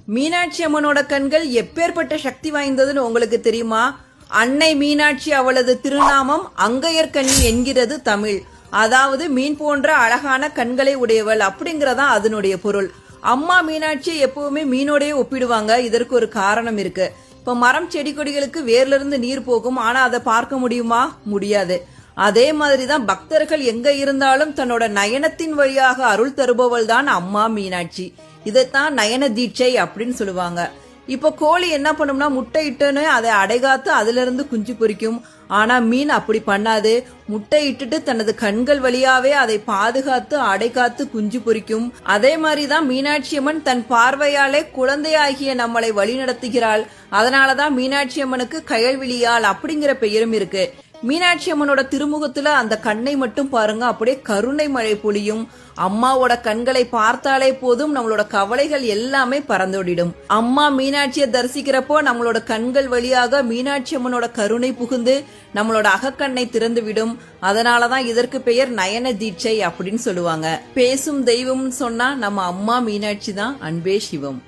மீனாட்சி அம்மனோட கண்கள் எப்பேற்பட்ட சக்தி வாய்ந்ததுன்னு உங்களுக்கு தெரியுமா? அன்னை மீனாட்சி அவளது திருநாமம் அங்கையர்கண்ணி என்கிறது தமிழ். அதாவது மீன் போன்ற அழகான கண்களை உடையவள் அப்படிங்கறதா அதனுடைய பொருள். அம்மா மீனாட்சியை எப்பவுமே மீனோடய ஒப்பிடுவாங்க. இதற்கு ஒரு காரணம் இருக்கு. இப்ப மரம் செடி கொடிகளுக்கு வேர்ல இருந்து நீர் போகும், ஆனா அதை பார்க்க முடியுமா? முடியாது. அதே மாதிரிதான் பக்தர்கள் எங்க இருந்தாலும் தன்னோட நயனத்தின் வழியாக அருள் தருபவள் தான் அம்மா மீனாட்சி. இதைத்தான் நயன தீட்சை அப்படின்னு சொல்லுவாங்க. இப்ப கோழி என்ன பண்ணும்னா முட்டை இட்டுன்னு அதை அடைகாத்து அதுல இருந்து குஞ்சு பொரிக்கும். ஆனா மீன் அப்படி பண்ணாது. முட்டை இட்டுட்டு தனது கண்கள் வழியாவே அதை பாதுகாத்து அடைகாத்து குஞ்சு பொரிக்கும். அதே மாதிரிதான் மீனாட்சி அம்மன் தன் பார்வையாலே குழந்தையாகிய நம்மளை வழி நடத்துகிறாள். அதனாலதான் மீனாட்சி அம்மனுக்கு கயல்விழியாள் அப்படிங்கிற பெயரும் இருக்கு. மீனாட்சி அம்மனோட திருமுகத்துல அந்த கண்ணை மட்டும் பாருங்க, அப்படியே கருணை மழை பொழியும். அம்மாவோட கண்களை பார்த்தாலே போதும், நம்மளோட கவலைகள் எல்லாமே பறந்தோடிடும். அம்மா மீனாட்சியை தரிசிக்கிறப்போ நம்மளோட கண்கள் வழியாக மீனாட்சி அம்மனோட கருணை புகுந்து நம்மளோட அகக்கண்ணை திறந்து விடும். அதனாலதான் இதற்கு பெயர் நயன தீட்சை அப்படின்னு சொல்லுவாங்க. பேசும் தெய்வம்னு சொன்னா நம்ம அம்மா மீனாட்சி தான். அன்பே சிவம்.